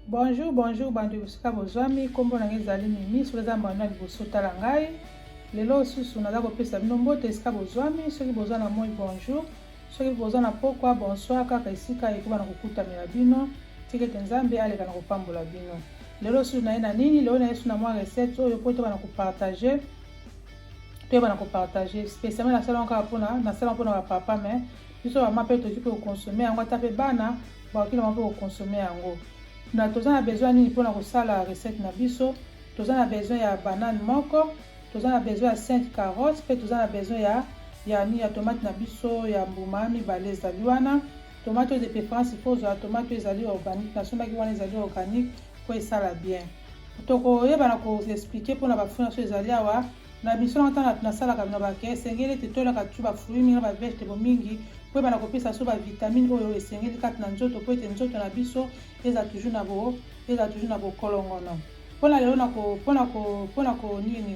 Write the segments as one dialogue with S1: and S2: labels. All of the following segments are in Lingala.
S1: Bonjour, bandi busika bozwami kombo na ngezali mimi soki eza mbanda liboso tala ngai lelo susu naza kopesa bino mbote esika bozwami soki bozwa na moi bonjour soki bozwa na pokwa bonsoir kaka esika ekoba na kokutamela bino tike ete nzambe aleka na kopambola bino lelo susu na ye na nini lelo na ye susu na mwa recette oyo po toyeba na kopartage spécialement nasala kaka mpona bapapa mais biso bama mpe toki mpe kokonsome yango ata mpe bana bakokilama mpe kokonsome yango na toza na besoin nini mpona kosala recette na biso toza na besoin ya banane moko toza na besoin ya 5 carottes mpe toza na besoin ya tomate na biso ya mbuma mibale ezali wana tomate oyo de préférence ifo ozwa tomate oyo ezali organique nasombaki wana ezali organique po esala bien tokoyeba na koexplike mpona bafruit nyonso ezali awa na biso ntango nasalaka bino bake esengeli ete tolaka tu bafruit mingi na bavegetable mingi po yeba na kopesa so bavitamine oyo esengeli kati na nzoto po ete nzoto na biso eza toujours na bokolongono mpona lelo mpona konini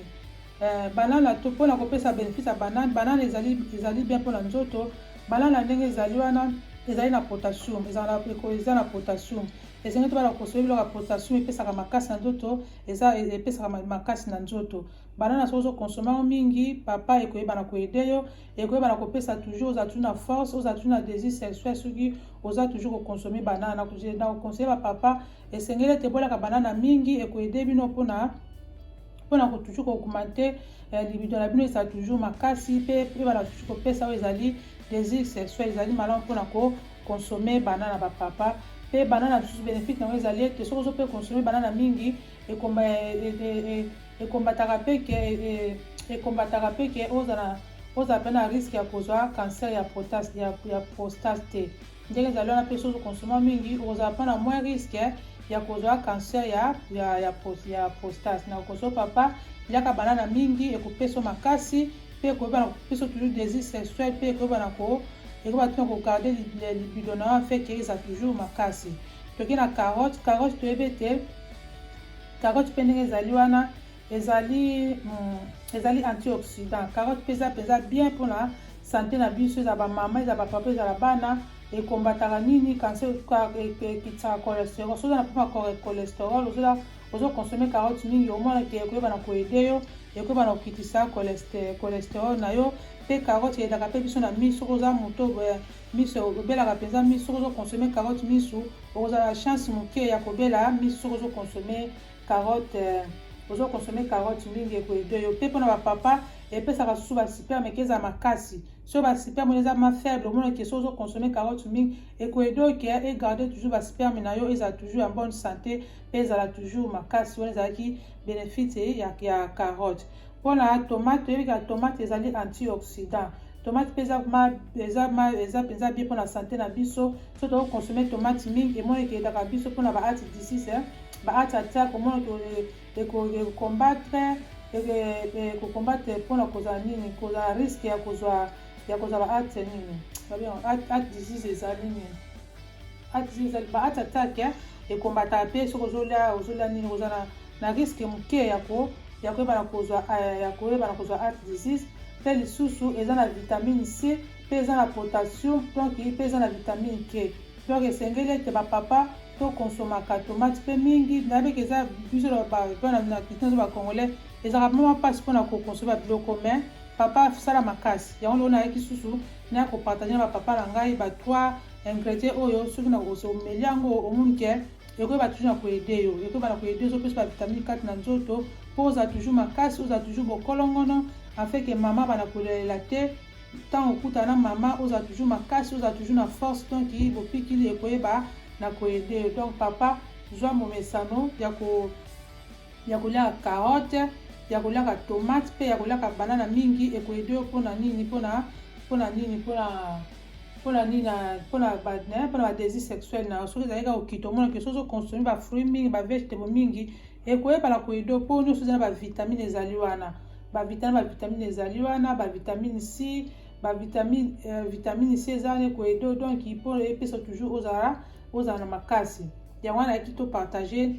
S1: banana to mpona kopesa bénéfice ya banane ezali bien mpona nzoto banane na ndenge ezali wana ezali na potassium eza na potassium esengeli to bana kosola biloko ya potassium epesaka makasi na nzoto epesaka makasi na nzoto banana soki ozokonsoma mingi papa ekoyeba na koede yo ekoyeba na kopesa toujours oza toujours na force oza toujours na désir sexuel soki oza toujours kokonsome banana na kokonseye bapapa esengeli ete bolaka banana mingi ekoyede bino mpona toujours koaugmente libido na bino eza toujours makasi mpe bana toujours kopesa oyo ezali désir sexuel ezali malamu mpona kokonsome banana bapapa mpe banana lisusu bénéfice nango ezali ete soki ozo mpe konsome banana mingi ekombataka peke oza pe na risque ya kozwa cancer ya prostate te ndenge ezali wana mpe soki ozokonsoma mingi okozala mpe na moins risque ya kozwa cancer ya prostate na koso papa liaka banana mingi ekopesa makasi mpe ekoyeba na kopesa toujours désir sexuel mpe ekoyeba tuna kogarde libido na wana feke eza toujours makasi toki na carotte toyebi ete carotte mpe ndenge ezali wana ezali antioxydant carotte mpe eza bien mpona santé na biso eza bamama eza bapapa ezala bana ekombataka nini cancer ekitaka cholesterol soza na mpona cholesterol ozokonsome carotte mingi omonake ekoyeba na koede yo ekoyeba na kokitisa cholesterol na yo mpe carotte eyedaka mpe biso na miso soki oza moto miso obelaka mpenza miso soki ozokonsome carotte miso okozala chance moke ya kobela miso soki ozokonsome carotte mingi ekoyede yo mpe mpona bapapa epesaka susu basiperme ke eza makasi so basiperme eza ma faible omonake so ozokonsome carotte mingi ekoyede oke egarde toujours basiperme na yo eza toujours en bonne santé mpe ezala toujours makasi wana ezalaki bénéfice ya carotte mpona tomate oyebika tomate ezali antioxydant tomate mpe eza bien mpona santé na biso so tokokonsome tomate mingi emoneke edaka biso mpona baati disease baati attaque omonake ekokombattre mpona kozala nini kozala risque ya kozwa baati nini ati disease ezali nini baati attaque ekombataka mpe soki ozolia nini kozala na risque moke ya koyeba na kozwa ati disease mpe lisusu eza na vitamine c mpe eza na potassium donc mpe eza na vitamine k donc esengeli ete bapapa tokonsomaka tomate mpe mingi nayebeki eza biso na kitinazo bacongolais ezalaka mama mpasi mpona kokonsome babiloko mais papa sala makasi yango lelo nayeki susu naya kopartage na bapapa na ngai ba3 ingrédient oyo soki na omeli yango omonike ekoyeba toujours na koede yo ekoyeba na koede yo ozopesa bavitamine kati na nzoto mpo oza toujours makasi oza toujours bokolongono afeke mama bana kolelela te ntango okutana na mama oza toujours makasi oza toujours na force donc bopikili ekoyeba na koede yo donc papa zwa momesano ya koliaka carotte ya koliaka tomate mpe ya koliaka banana mingi ekoyede yo mpona badésir sexuel na soki ezalika kokita omonake soki ozokonsome bafruit mingi bavegetable mingi ekoyeba na koyede yo mpo nyonso eza na bavitamine ezali wana bavitamine ezali wana bavitamine c vitamine c eza wana ekoyede yo donc mpo epesa toujours ozala na makasi yango wana yaki topartage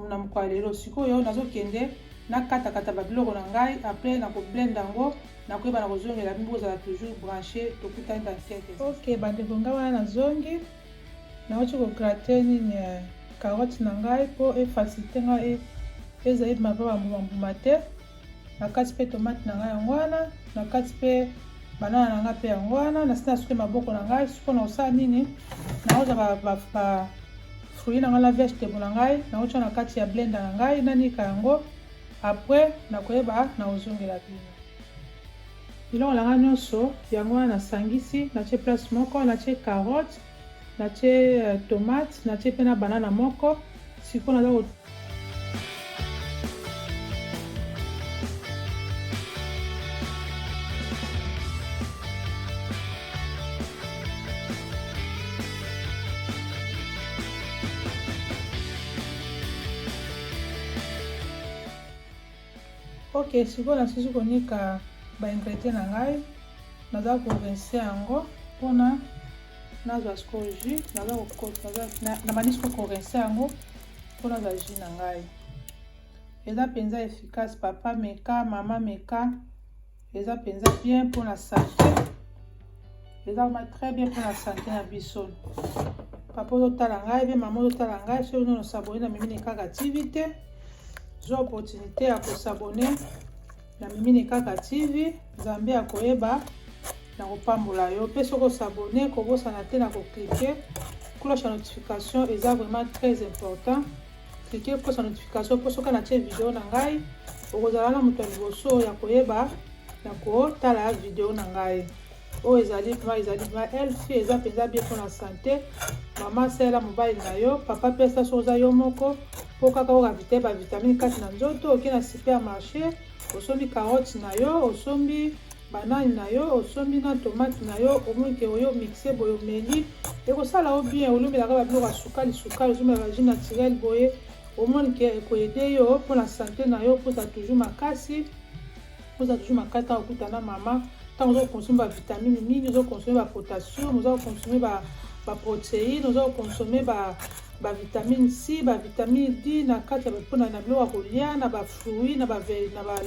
S1: na mokolo lelo sikoyo nazokende nakatakata babiloko na ngai apres na koblende yango nakoyeba na kozongela bino kozala toujours branché tokutani dans quelques ok bandeko ngai wana nazongi nawoti kograte nini carotte na ngai po efacilite ngai ezali mabe bambuma te. Na kati pe tomate na ngai yango wana, na kati pe banana na ngai pe yango wana. Nasi nasuki maboko na ngai siko na osala nini, naoza ba fruit na ngai la vegetable na ngai naotya na kati ya blender na ngai nanika yango. Après nakoyeba na ozongela bino biloko na ngai nyonso yango wana nasangisi, natie place moko, natie carotte, natie tomate, natie pe na banana moko. Siko naza ok. Sikoyo nasusi konika ba ingrédients na ngai, naza korinse yango mpona nazwa siko jus. Na bandisi korinse yango mpona nazwa jus na ngai. Eza mpenza efficace, papa meka, mama meka, eza mpenza bien mpona santé. Eza vraiment très bien mpona santé na biso. Papa ozotala ngai pe mama ozotala ngai, soki ozo sabone na Mimi Nekaka TV te, zwa opportunité ya kosabone na Mimi Nekaka TV. Nzambe akoyeba na kopambola yo. Pe soki osabone kobosana te na koklike cloche ya notification, eza vraiment très important. Cliquez cloche ya notification po soki natie video na ngai okozala na moto ya liboso ya koyeba na kotala video na ngai. Oyo ezali healthy, eza mpenza bien mpona santé. Mama sala mobali na yo, papa pesa so oza yo moko po kaka okavite ba vitamine kati na nzoto. Oke na supermarché osombi carotte na yo, osombi banane na yo, osombi na tomate na yo, omonike oyo mixe boye omeli ekosala o bien. Olombelaka babiloko ya sukali ozomela ba jus naturel boye, omonike ekoyede yo mpona santé na yo, poza toujours makasi ntango okutana mama, ntango ozokonsome ba vitamine mingi, ozokonsome ba potassium, ozokonsome ba protéine, ozokonsome ba vitamine C, ba vitamine D na kati ya mpona na biloko ya kolia, na ba fruit, na ba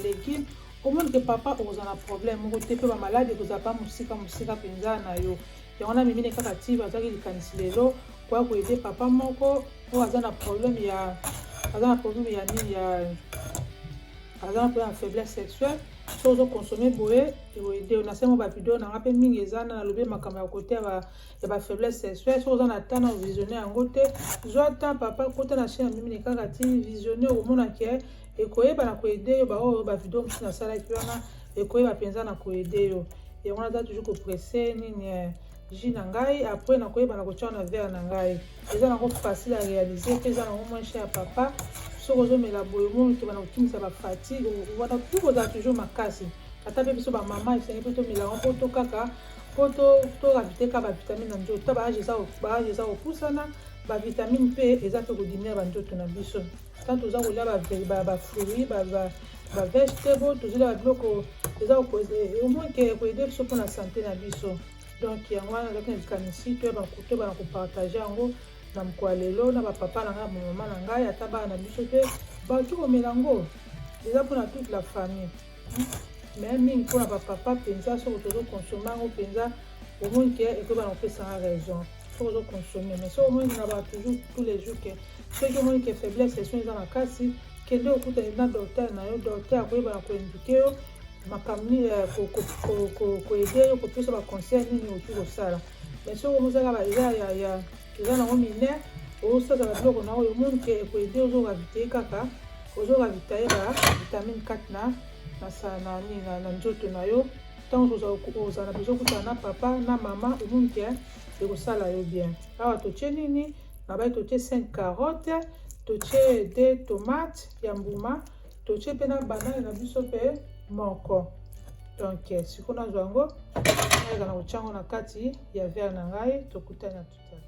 S1: légumes. Omonike papa okozala na problème moko te, pe ba maladi ekozala pa mosika mpenza na yo. Yango na Mimi Nekaka TV azalaki likanisi lelo koya koyede papa moko oyo aza na problème ya nini, aza na problème ya faiblesse sexuelle. So ozokonsome boye ekoyede. Nasengo ba video na nga mpe mingi eza na nalobi makambo ya kote ya ba faiblesse sexuelle. So oza na temps na visionner yango te, zwa temps papa kota na chaîne ya Mimi Nekaka TV visionner, okomona ke ekoyeba na koyede yo. Baoyo ba video mosusu nasalaki wana ekoyeba mpenza na koyede yo. Yango naza toujours kopresse nini jus na ngai. Après nakoyeba na kotia na verre na ngai. Eza nango facile à réaliser pe eza nango moins cher ya papa. Soki ozomela boye omonike bana kokimisa bafatigue wana tu kozala toujours makasi. Ata mpe biso bamama esengi mpe tomela yango mpo to kaka mpo toravite ka bavitamine na nzoto. Ta baage eza kopusana, bavitamine mpe eza mpe kodimina banzoto na biso. Tant toza kolia bafruit bavegetable, tozolia babiloko eza omonike koyede biso mpona santé na biso. Donc yango wana ezalaki na likanisi toyebana kopartage yango na mokolo lelo na bapapa na ngai na bamama na ngai, ata bana na biso mpe baki komela yango. Eza mpona toute la famille, mais mingi mpona bapapa mpenza. Soki tozokonsome yango mpenza omonike ekoyebana kopesanga raison soki ozokonsome. Mais soki omonike na ba toujours tous les jours ke soki omonike faiblesse sexuelle eza makasi, kende okutana na docteur na yo. Docteur akoyebana koindique yo makambo nini koyede yo kopesa baconseil nini oki kosala. Mais soki omozaka eza nango minere osala babiloko na oyo omonike ekoyede ozoravite kaka ozoravitaye ba vitamine 4 na nzoto na yo. Ntango ozala na besoin okutana na papa na mama, omonike ekosala yo bien. Awa totie nini na bai, totie 5 carottes, totie 2 tomates ya mbuma, totie mpe na banane na biso mpe moko. Donc sikoyo nazwa yango naeza na kotia yango na kati ya verre na ngai, tokutani na tutala.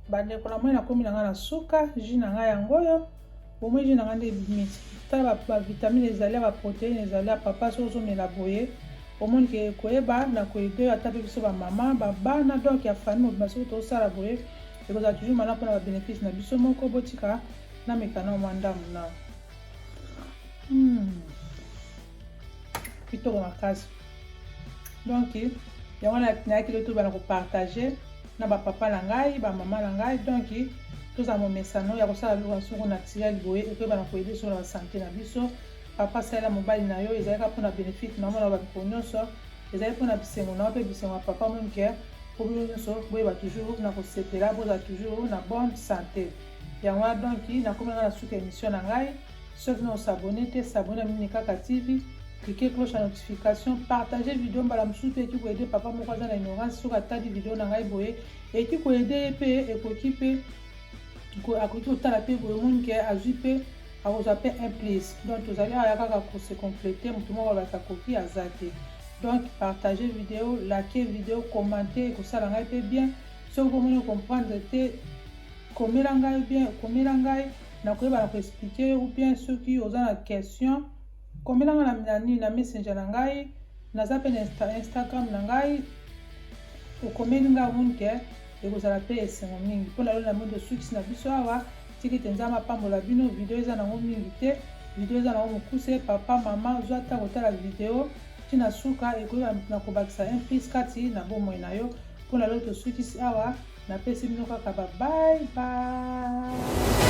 S1: Bandeko na moi nakomi na ngai na suka jus na ngai yango oyo. Bomoi jus na ngai nde ebimisi. Tala bavitamine ezali ya baprotéine ezali ya papa. Soki ozomela boye omonike ekoyeba na koyede ata mpe biso bamama babana donc ya famille mobima. Soki tozosala boye ekozala toujours malamu mpona babénéfice na biso moko. Botika na mekana mwa ndamu na kitoko makasi. Donc yango nayaki lelo tobana kopartage na bapapa na ngai bamama na ngai. Donc tozala momesano ya kosala biloko soko naturel boye ekoyebana koyede soko na basante na biso. Papa salela mobali na yo ezalaka mpona bénéfice na mona babiko nyonso, ezali mpona bisengo na yo mpe bisengo ya papa monke po bino nyonso boyeba toujours na kosepela bozala toujours na bonne santé. Yango wana donc nakomanga na suka émission na ngai. Soki na osabone te sabone na Mimi Kaka TV, cliquez cloche à notification, partagez vidéo mbala mosusu mpe eki koyede papa moko aza na ignorance soki atali vidéo na ngai boye eki koyede ye mpe ekoki mpe akoki kotala mpe boye monike azwi mpe akozwa mpe un plus. Donc tozali aya kaka kose complete motu moko alobaka koki aza te. Donc partagez vidéo, likez vidéo, commentez ekosala ngai mpe bien. Soki komoni comprendre te komela ngai bien, komela ngai nakoyeba na koexplike ou bien soki oza na question komela ngai na messenger na ngai, naza mpe na Instagram na ngai okomeli ngai monike ekozala mpe esengo mingi mpona lelo na mondo suki na biso awa tiki te nzambe apambola bino. Video eza nango mingi te, video eza nango mokuse. Papa mama zwa ntango otala video ntina suka ekoyeba na kobakisa un plus kati na bomoi na yo. Mpona lelo tosukisi awa napesi bino kaka ba bye bye.